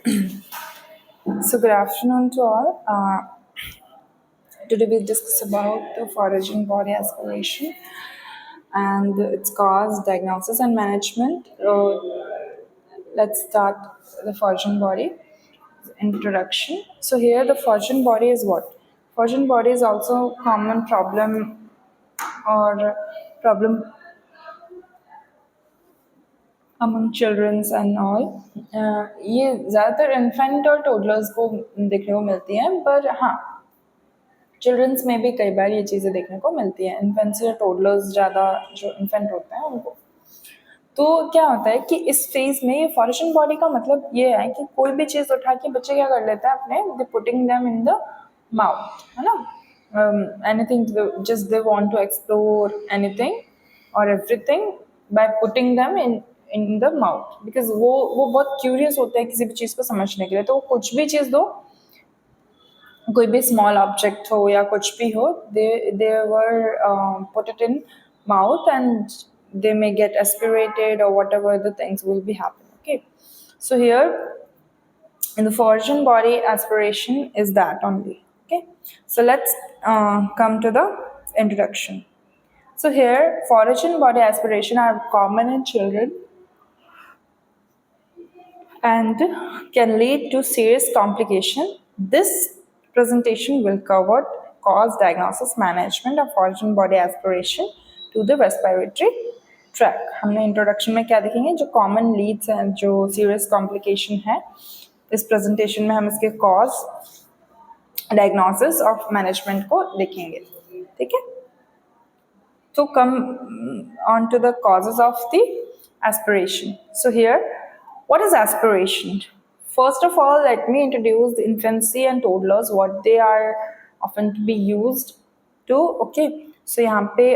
So good afternoon to all. Today we'll discuss about the foraging body aspiration and its cause, diagnosis, and management. Let's start the foraging body introduction. So here the foraging body is what? Foraging body is also common problem or problem among children's and all. ये ज़्यादातर infant और toddlers को देखने को मिलती हैं, पर हाँ चिल्ड्रंस में भी कई बार ये चीज़ें देखने को मिलती हैं। इन्फेंट्स या टोडलर्स ज़्यादा जो इन्फेंट होते हैं उनको। तो क्या होता है कि इस फेज में ये फॉरेशन बॉडी का मतलब ये है कि कोई भी चीज़ उठा के बच्चे क्या कर लेते हैं अपने, they putting them in the mouth, है ना। Anything just they want to explore anything और everything by putting them in the mouth, because वो बहुत क्यूरियस होते हैं किसी भी चीज़ को समझने के लिए। तो वो कुछ भी चीज़ दो, कोई भी स्मॉल ऑब्जेक्ट हो या कुछ भी हो, they were put it in mouth and they may get aspirated or whatever the things will be happening. Okay, so here in the foraging body aspiration is that only. Okay, so let's come to the introduction. So here foraging body aspiration are common in children and can lead to serious complication. This presentation will cover cause, diagnosis, management of foraging body aspiration to the respiratory track. हमने introduction में क्या देखेंगे, जो common Leeds हैं, जो serious complication है। इस presentation में हम इसके कॉज, डायग्नोसिस और मैनेजमेंट को देखेंगे। ठीक है, तो come on to the causes of the aspiration. So here what is aspiration? First of all, let me introduce the infancy and toddlers, what they are often to be used to. Okay, so यहाँ पे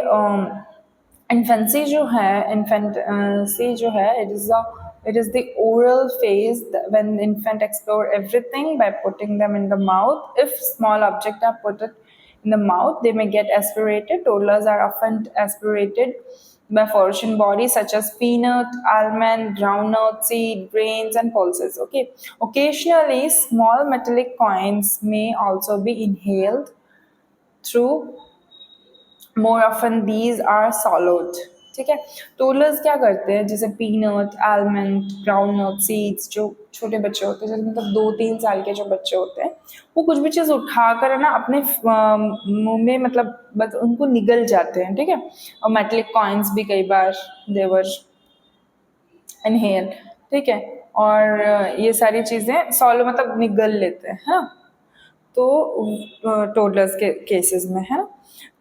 infancy जो है, infancy जो है, it is the oral phase when the infant explore everything by putting them in the mouth. If small objects are put in the mouth, they may get aspirated. Toddlers are often aspirated by foraging bodies such as peanut, almond, groundnut, seed, grains, and pulses. Okay, occasionally small metallic coins may also be inhaled through. More often these are swallowed. ठीक है, toddlers क्या करते हैं, जैसे peanut, almond, groundnut, seeds, जो छोटे बच्चे होते हैं, मतलब 2-3 साल के जो बच्चे होते हैं, वो कुछ भी चीज़ उठाकर ना अपने मुंह में, मतलब बस उनको निगल जाते हैं। ठीक है, और मेटलिक कॉइन्स भी कई बार देवर इनहेल। ठीक है, और ये सारी चीज़ें सॉलो मतलब निगल लेते हैं, है ना। तो टोडलर्स के केसेस में है।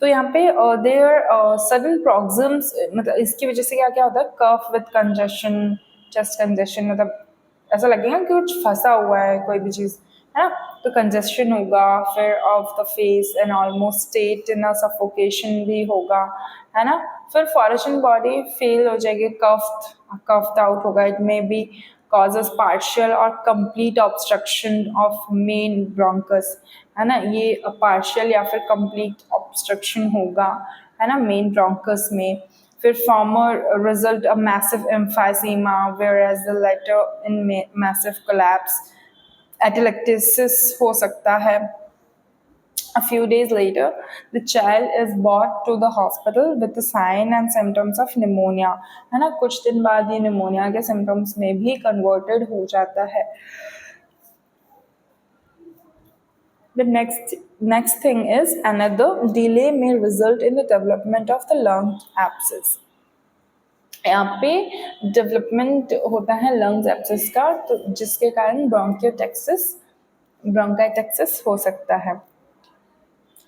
तो यहाँ पे देयर सडन प्रॉक्सिम्स, मतलब इसकी वजह से क्या क्या होता है, cough with congestion, chest congestion, मतलब ऐसा लगेगा कि कुछ फंसा हुआ है कोई भी चीज़, है ना। तो कंजेशन होगा, फिर of the face and almost state in suffocation भी होगा, है ना। फिर फॉरेशन बॉडी फेल हो जाएगी, कफ्ड आउट होगा। It may be causes partial or complete obstruction of main bronchus, है ना। ये partial या फिर complete obstruction होगा, है ना, main bronchus में। फिर former result a massive emphysema, whereas the latter in massive collapse. atelectasis हो सकता है। A few days later, the child is brought to the hospital with the sign and symptoms of pneumonia, है ना। कुछ दिन बाद ये pneumonia के symptoms में भी converted हो जाता है। The next thing is another delay may result in the development of the lung abscess. यहाँ पे डेवलपमेंट होता है लंग्स एब्सेस का, तो जिसके कारण ब्रोंकाइटिस हो सकता है।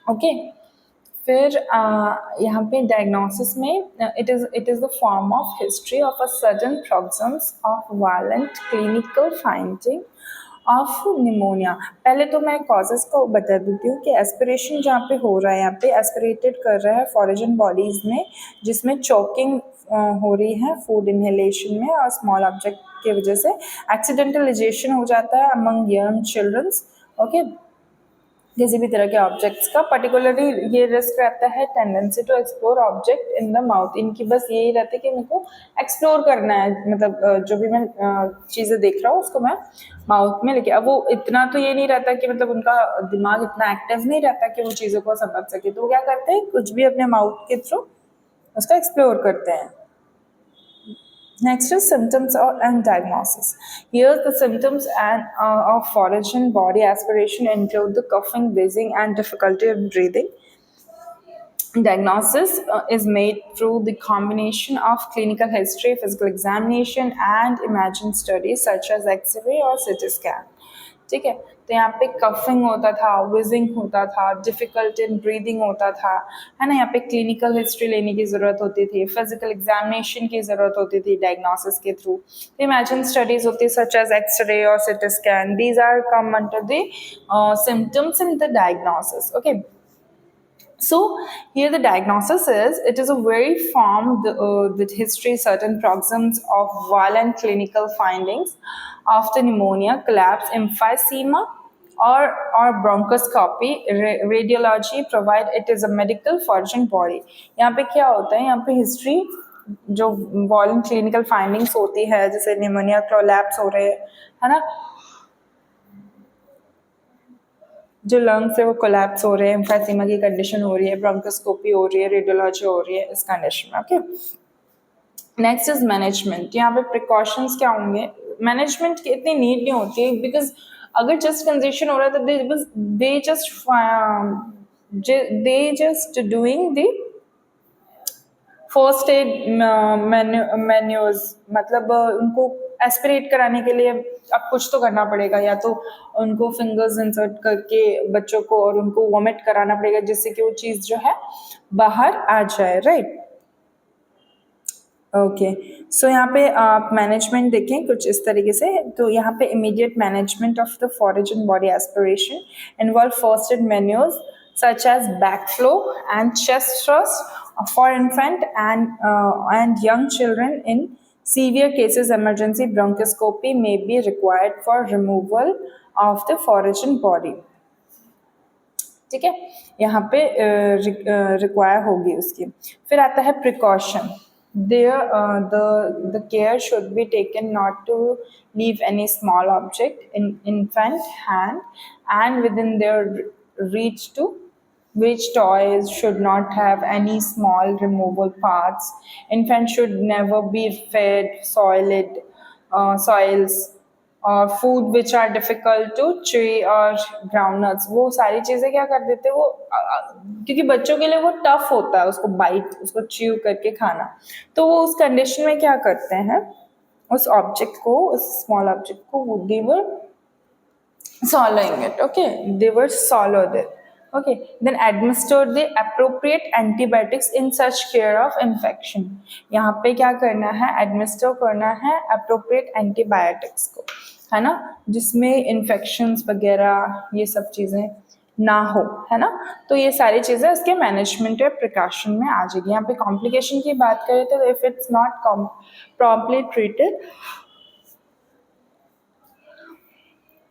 ओके, फिर यहाँ पे डायग्नोसिस में it is the form of history of a sudden paroxysms of violent clinical finding of pneumonia. पहले तो मैं कॉजेज़ को बता देती हूँ कि एस्पिरेशन जहाँ पे हो रहा है, यहाँ पे एस्पिरेटेड कर रहा है फॉरेजन बॉडीज़ में, जिसमें चोकिंग हो रही है फूड इनहेलेशन में, और स्मॉल ऑब्जेक्ट की वजह से एक्सीडेंटलाइजेशन हो जाता है अमंग यंग चिल्ड्रंस। ओके, किसी भी तरह के ऑब्जेक्ट्स का, पर्टिकुलरली ये रिस्क रहता है tendency to explore object in the mouth. इनकी बस यही रहता है कि मेरे को एक्सप्लोर करना है, मतलब जो भी मैं चीज़ें देख रहा हूँ उसको मैं माउथ में लेके। अब वो इतना तो ये नहीं रहता कि मतलब उनका दिमाग इतना एक्टिव नहीं रहता कि वो चीज़ों को समझ सके, तो वो क्या करते हैं, कुछ भी अपने माउथ के थ्रू उसका एक्सप्लोर करते हैं। Next is symptoms and diagnosis. Here, the symptoms of foreign body aspiration include the coughing, wheezing, and difficulty in breathing. Diagnosis is made through the combination of clinical history, physical examination, and imaging studies such as X-ray or CT scan. ठीक है, तो यहाँ पे coughing होता था, wheezing होता था, difficult in breathing होता था, है ना। यहाँ पे क्लिनिकल हिस्ट्री लेने की जरूरत होती थी, फिजिकल एग्जामिनेशन की जरूरत होती थी डायग्नोसिस के थ्रू। इमेजिन स्टडीज होती सच एज एक्सरे और CT scan, these are come under the symptoms in the diagnosis. Okay, so here the diagnosis is, it is a very form with history, certain paroxysms of violent clinical findings of the pneumonia, collapse, emphysema, or bronchoscopy, radiology provide it is a medical foreign body। यहाँ पे क्या होता है, यहाँ पे history जो वॉलेंट clinical findings होती है, जैसे निमोनिया, कोलैप्स हो रहे हैं, है ना, जो लंग्स है वो कोलैप्स हो रहे हैं, एम्फाइसीमा की कंडीशन हो रही है, ब्रोंकोस्कोपी हो रही है, रेडियोलॉजी हो रही है इस कंडीशन में। Okay, next is management. यहाँ पे प्रिकॉशंस क्या होंगे, मैनेजमेंट की इतनी नीड नहीं होती है, बिकॉज अगर जस्ट कंजेशन हो रहा है तो they just doing the first aid menus, मतलब उनको एस्पिरेट कराने के लिए अब कुछ तो करना पड़ेगा, या तो उनको फिंगर्स इंसर्ट करके बच्चों को और उनको वॉमिट कराना पड़ेगा, जिससे कि वो चीज़ जो है बाहर आ जाए, राइट। ओके, सो यहाँ पे आप मैनेजमेंट देखें कुछ इस तरीके से, तो यहाँ पे immediate management of the foreign body aspiration involve first aid menus such as backflow and chest thrust for infant and young children. In severe cases, emergency bronchoscopy may be required for removal of the foreign body। ठीक है, यहाँ पे require होगी उसकी। फिर आता है precaution. The care should be taken not to leave any small object in infant hand and within their reach to which toys should not have any small removable parts. Infant should never be fed soils और food which are difficult to chew और groundnuts, वो सारी चीज़ें क्या कर देते हैं वो क्योंकि बच्चों के लिए वो टफ होता है उसको बाइट, उसको च्यू करके खाना, तो वो उस कंडीशन में क्या करते हैं, उस ऑब्जेक्ट को, उस स्मॉल ऑब्जेक्ट को दे वर swallowing it, okay, they were swallowed it। Okay, then administer the appropriate antibiotics in such care of infection। यहाँ पे क्या करना है, एडमिनिस्टर करना है appropriate antibiotics को, है ना, जिसमें इन्फेक्शंस वगैरह ये सब चीज़ें ना हो, है ना। तो ये सारी चीज़ें उसके मैनेजमेंट या प्रिकॉशन में आ जाएगी। यहाँ पे कॉम्प्लिकेशन की बात करें तो if it's not promptly treated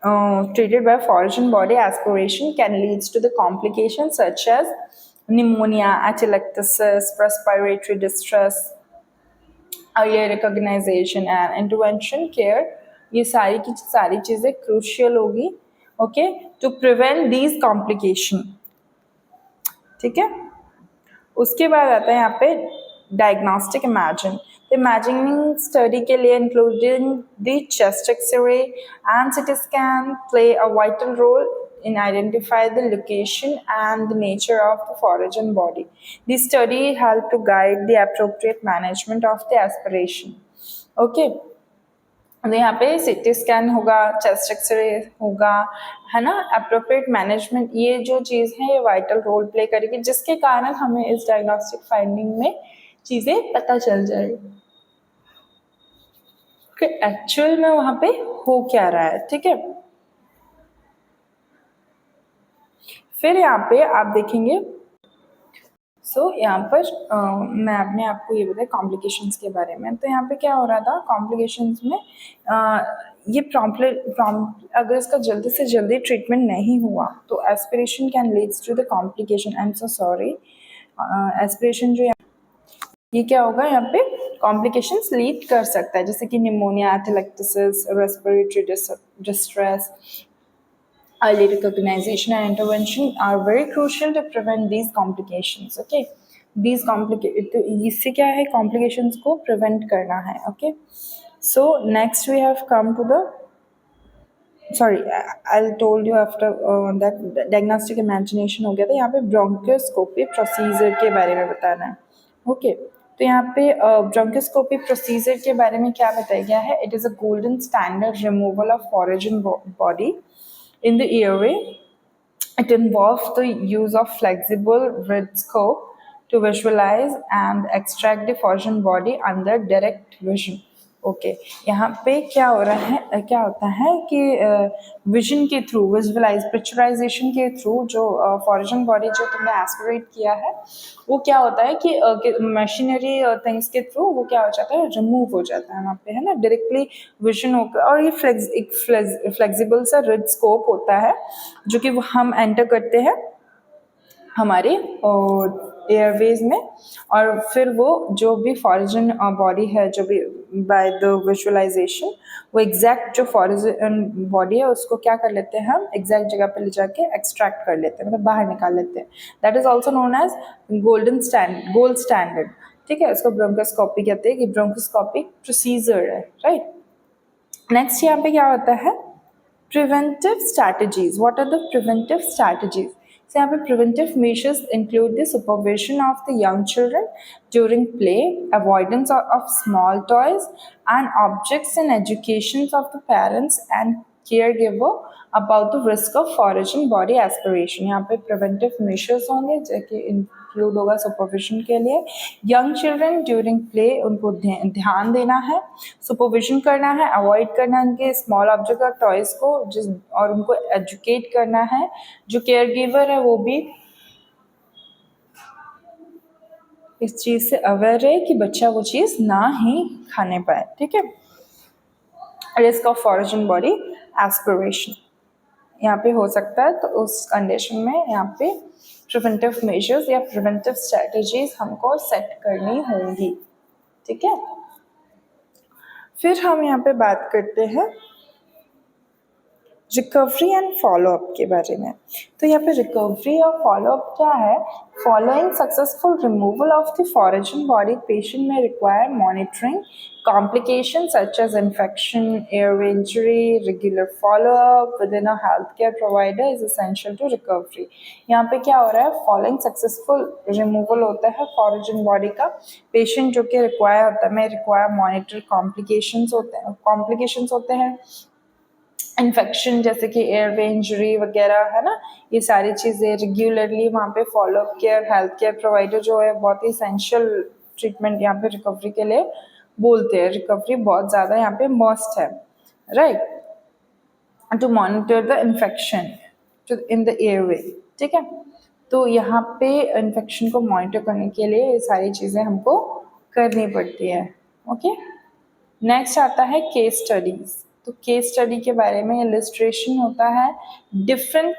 treated by foreign body aspiration can lead to the complications such as pneumonia, atelectasis, respiratory distress, early recognition and intervention care। ये सारी की सारी चीज़ें क्रूशियल होगी, okay, to prevent these complication. ठीक है, उसके बाद आता है यहाँ पे डायग्नोस्टिक इमेजिन। तो इमेजिनिंग स्टडी के लिए including the chest x ray and CT scan play a vital role in identify the location and the nature of the foreign body। This study help to guide the appropriate management of the aspiration। Okay, तो यहाँ पे CT scan होगा, chest x ray होगा, है ना, appropriate management, ये जो चीज़ है ये वाइटल रोल प्ले करेगी, जिसके कारण हमें इस डायग्नोस्टिक फाइंडिंग में चीज़ें पता चल जाएगी कि एक्चुअल में वहाँ पे हो क्या रहा है। ठीक है, फिर यहाँ पे आप देखेंगे, यहाँ पर मैं अपने आपको ये बताया कॉम्प्लिकेशंस के बारे में। तो यहाँ पे क्या हो रहा था, कॉम्प्लिकेशंस में ये प्रॉम्प्ट अगर इसका जल्दी से जल्दी ट्रीटमेंट नहीं हुआ तो aspiration can leads to the complication. I am so sorry, aspiration जो ये क्या होगा यहाँ पे कॉम्प्लिकेशंस लीड कर सकता है, जैसे कि pneumonia, atelectasis, respiratory distress. Early recognition and intervention are very crucial to prevent these complications. Okay, these तो इससे क्या है, complications को prevent करना है. Okay, so next we have come to the sorry, I'll told you after that diagnostic imagination हो गया था. यहाँ पे bronchoscopy procedure के बारे में बताना है. Okay, तो यहाँ पे bronchoscopy procedure के बारे में क्या बताया गया है? It is a golden standard removal of foreign body in the airway. It involves the use of flexible ridscope to visualize and extract the foreign body under direct vision. Okay यहाँ पे क्या हो रहा है, क्या होता है कि विजन के थ्रू, विजुअलाइज पिक्चराइजेशन के थ्रू जो फॉरेन बॉडी जो तुमने एस्पिरेट किया है वो क्या होता है कि मशीनरी थिंग्स के थ्रू वो क्या हो जाता है, रिमूव हो जाता है वहाँ पे, है ना, डायरेक्टली विजन होकर. और ये एक फ्लेक्सिबल सा रिड स्कोप होता है जो कि वो हम एंटर करते हैं हमारे एयरवेज में, और फिर वो जो भी फॉरेन बॉडी है, जो भी बाय द विजुअलाइजेशन वो एग्जैक्ट जो फॉरेन बॉडी है उसको क्या कर लेते हैं, हम एग्जैक्ट जगह पे ले जाके एक्सट्रैक्ट कर लेते हैं, मतलब बाहर निकाल लेते हैं. That is also known as gold standard. ठीक है, इसको ब्रोंकोस्कोपी कहते हैं कि ब्रोंकोस्कोपिक प्रोसीजर है. राइट, नेक्स्ट यहाँ पे क्या होता है, preventive strategies. What are the preventive strategies? So, यहाँ पे preventive measures include the supervision of the young children during play, avoidance of small toys and objects, and education of the parents and caregiver about the risk of foreign body aspiration. यहाँ पे preventive measures होंगे जो कि include होगा supervision के लिए. Young children during play, उनको ध्यान देना है, सुपरविजन करना है, अवॉइड करना है उनके स्मॉल ऑब्जेक्ट और टॉयज को, और उनको एजुकेट करना है. जो केयर गिवर है वो भी इस चीज़ से अवेयर है कि बच्चा वो चीज़ ना ही खाने पाए. ठीक है, risk of foreign body aspiration यहाँ पे हो सकता है, तो उस कंडीशन में यहाँ पे प्रिवेंटिव मेजर्स या प्रिवेंटिव स्ट्रेटजीज हमको सेट करनी होंगी. ठीक है, फिर हम यहाँ पे बात करते हैं रिकवरी एंड फॉलोअप के बारे में. तो यहाँ पे रिकवरी और फॉलोअप क्या है? Following successful removal of the foreign body, patient में require monitoring complications such as infection, airway injury. Regular follow-up within a healthcare provider is essential to recovery. यहाँ पे क्या हो रहा है, following successful removal होता है foreign body का, patient जो कि require monitor complications होते हैं, इन्फेक्शन जैसे कि एयरवे इंजरी वगैरह, है ना, ये सारी चीज़ें रेगुलरली वहाँ पे follow up care, health care provider जो है बहुत ही इसेंशियल ट्रीटमेंट यहाँ पे रिकवरी के लिए बोलते हैं. रिकवरी बहुत ज़्यादा यहाँ पे मस्ट है. Right, to monitor the infection in the airway. ठीक है, तो यहाँ पे इन्फेक्शन को मॉनिटर करने के लिए ये सारी चीज़ें हमको करनी पड़ती है. ओके, नेक्स्ट आता है केस स्टडीज. तो केस स्टडी के बारे में इलस्ट्रेशन होता है डिफरेंट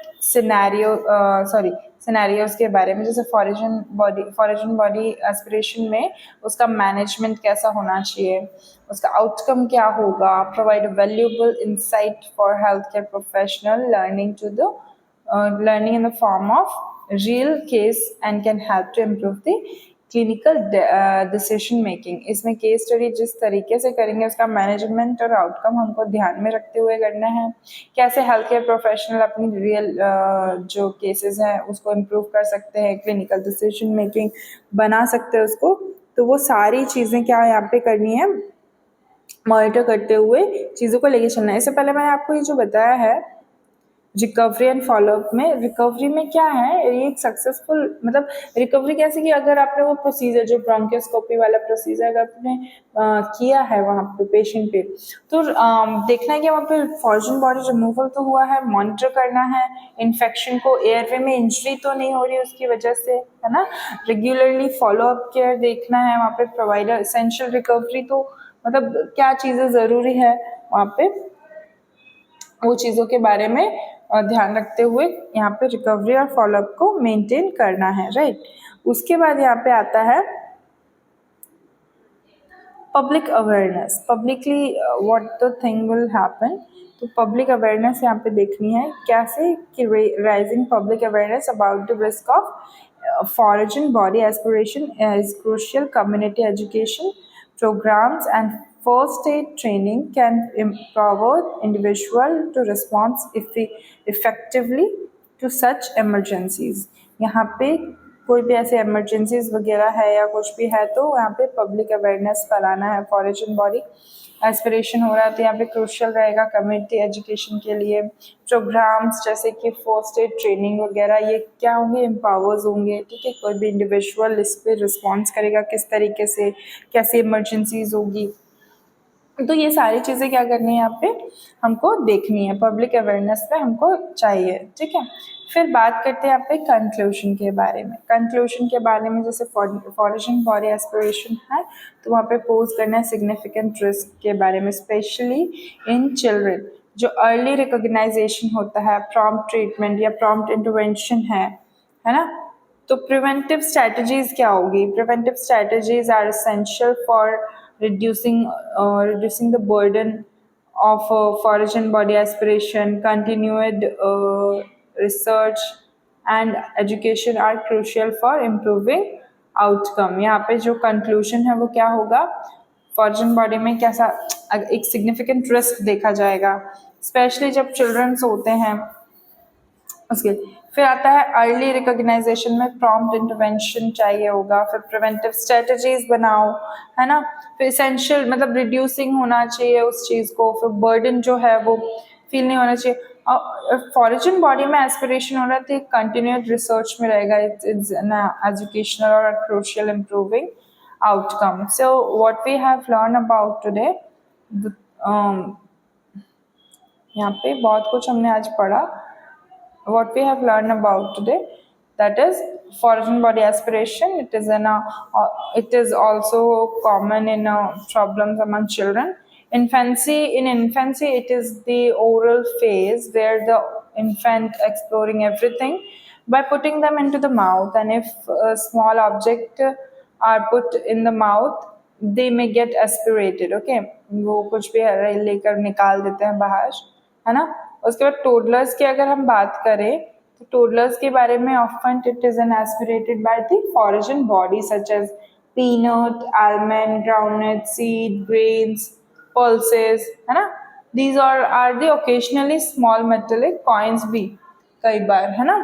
सिनेरियोज के बारे में, जैसे फॉरेन बॉडी एस्पिरेशन में उसका मैनेजमेंट कैसा होना चाहिए, उसका आउटकम क्या होगा. Provide valuable insight for health care professional learning in the form of real case and can help to improve the clinical decision making. इसमें केस स्टडी जिस तरीके से करेंगे उसका मैनेजमेंट और आउटकम हमको ध्यान में रखते हुए करना है. कैसे हेल्थ केयर प्रोफेशनल अपनी रियल जो केसेस हैं उसको इम्प्रूव कर सकते हैं, क्लिनिकल डिसीजन मेकिंग बना सकते हैं उसको. तो वो सारी चीज़ें क्या यहाँ पे करनी है, मॉनिटर करते हुए चीज़ों को लेके चलना है. इससे पहले मैंने आपको ये जो बताया है रिकवरी एंड फॉलोअप में, रिकवरी में क्या है, ये एक सक्सेसफुल मतलब रिकवरी कैसे कि अगर आपने वो प्रोसीजर जो ब्रोंकोस्कोपी वाला प्रोसीजर अगर आपने किया है वहाँ पे पेशेंट पे, तो देखना है कि वहाँ पे फॉरेन बॉडी रिमूवल तो हुआ है, मॉनिटर करना है इन्फेक्शन को, एयरवे में इंजरी तो नहीं हो रही उसकी वजह से, है ना. रेगुलरली फॉलोअप केयर देखना है वहाँ पे, प्रोवाइडर एसेंशियल रिकवरी, तो मतलब क्या चीज़ें ज़रूरी है वहाँ पे वो चीज़ों के बारे में ध्यान रखते हुए यहाँ पे रिकवरी और फॉलोअप को मेंटेन करना है, राइट। उसके बाद यहाँ पे आता है public awareness, publicly what the thing will happen. तो पब्लिक अवेयरनेस यहाँ पे देखनी है कैसे कि rising public awareness about the risk of foreign body aspiration is crucial. Community education programs and first aid training can empower individual to respond effectively to such emergencies. यहाँ पे कोई भी ऐसे इमरजेंसीज वगैरह है या कुछ भी है तो यहाँ पे पब्लिक अवेयरनेस फैलाना है। फॉरेन बॉडी एस्पिरेशन हो रहा है तो यहाँ पे क्रूशियल रहेगा कम्युनिटी एजुकेशन के लिए प्रोग्राम्स जैसे कि फर्स्ट एड ट्रेनिंग वगैरह, ये क्या होंगे, एम्पावर्स होंगे, ठीक है। कोई भी इंडिविजुअल इस पर रिस्पॉन्स करेगा किस तरीके से, कैसी इमरजेंसीज होगी, तो ये सारी चीज़ें क्या करनी है यहाँ पे हमको देखनी है, पब्लिक अवेयरनेस पे हमको चाहिए, ठीक है। फिर बात करते हैं यहाँ पे कंक्लूजन के बारे में। कंक्लूजन के बारे में जैसे फॉरेन बॉडी एस्पिरेशन है तो वहाँ पे पोज करना है सिग्निफिकेंट रिस्क के बारे में, स्पेशली इन चिल्ड्रन। जो अर्ली रिकॉग्नाइजेशन होता है, प्रॉम्प्ट ट्रीटमेंट या प्रॉम्प्ट इंटरवेंशन है ना। तो प्रिवेंटिव स्ट्रैटेजीज क्या होगी? Preventive strategies are essential for reducing the burden of foreign body aspiration. Continued research and education are crucial for improving outcome. यहाँ पे जो conclusion है वो क्या होगा, फॉरेन बॉडी में कैसा एक सिग्निफिकेंट रिस्क देखा जाएगा, स्पेशली जब चिल्ड्रंस होते हैं। उसके फिर आता है अर्ली रिकॉग्नाइजेशन में प्रॉम्प्ट इंटरवेंशन चाहिए होगा, फिर प्रिवेंटिव स्ट्रेटजीज बनाओ, है ना। फिर इसेंशियल मतलब रिड्यूसिंग होना चाहिए उस चीज़ को, फिर बर्डन जो है वो फील नहीं होना चाहिए। और फॉरेन बॉडी में एस्पिरेशन हो रहा है तो कंटिन्यूड रिसर्च में रहेगा, इट्स एजुकेशनल और crucial improving outcome. So what we have learned about today, यहाँ पे बहुत कुछ हमने आज पढ़ा। What we have learned about today, that is foreign body aspiration. It is also common in problems among children. In infancy, it is the oral phase where the infant exploring everything by putting them into the mouth, and if a small object are put in the mouth, they may get aspirated. Okay, वो कुछ भी लेकर निकाल देते हैं बाहर, है ना। उसके बाद टोडलर्स की अगर हम बात करें तो टोडलर्स के बारे में often it is an aspirated by the foreign body such as peanut, almond, groundnut, seed, grains, pulses, है ना। These are the occasionally small metallic coins भी कई बार, है ना।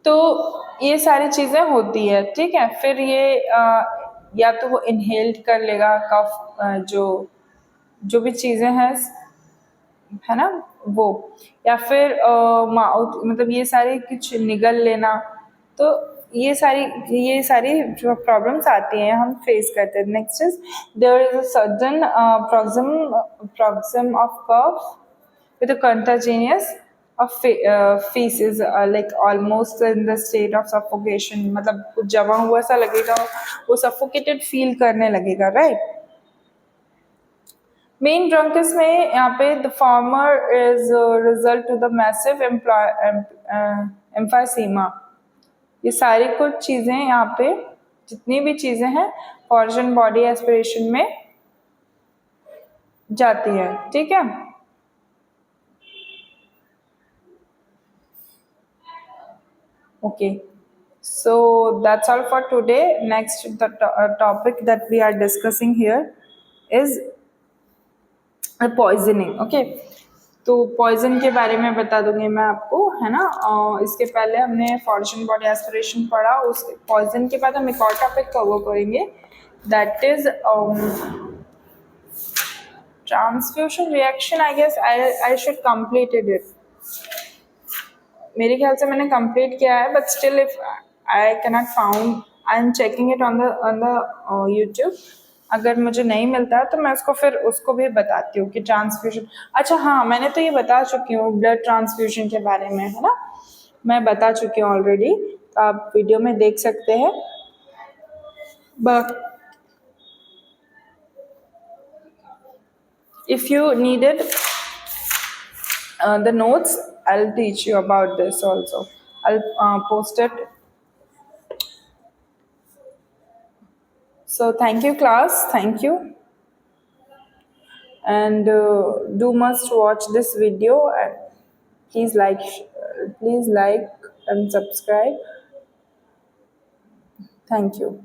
तो ये सारी चीज़ें होती है, ठीक है। फिर ये या तो वो इनहेल्ड कर लेगा कफ, जो भी चीज़ें हैं, है ना वो, या फिर माउथ मतलब ये सारे कुछ निगल लेना। तो ये सारी जो प्रॉब्लम्स आती हैं हम फेस करते हैं। Next is there is a sudden paroxysm of cough with a contagious of feces, like almost in the state of suffocation, मतलब कुछ जमा हुआ सा लगेगा, वो suffocated feel करने लगेगा, राइट। मेन ब्रोंकस में यहाँ पे the former is result to the massive emphysema. ये सारी कुछ चीज़ें यहाँ पे जितनी भी चीज़ें हैं फॉरेन बॉडी एस्पिरेशन में जाती है, ठीक है। Okay, so that's all for today. Next, the topic that we are discussing here is poisoning. Okay, तो पॉइजन के बारे में बता दूंगी मैं आपको, है ना। इसके पहले हमने फॉरेन बॉडी एस्पिरेशन पढ़ा, उस पॉइजन के बाद हम एक और टॉपिक कवर करेंगे, that is transfusion reaction. I guess I should completed it, मेरे ख्याल से मैंने कंप्लीट किया है, but still if I cannot found, I am checking it on the YouTube. अगर मुझे नहीं मिलता है तो मैं उसको भी बताती हूँ कि ट्रांसफ्यूजन। अच्छा हाँ, मैंने तो ये बता चुकी हूँ ब्लड ट्रांसफ्यूजन के बारे में, है ना, मैं बता चुकी हूँ ऑलरेडी, तो आप वीडियो में देख सकते हैं। If you needed The notes, I'll teach you about this also. I'll post it. So thank you, class. Thank you. And do must watch this video, and please like and subscribe. Thank you.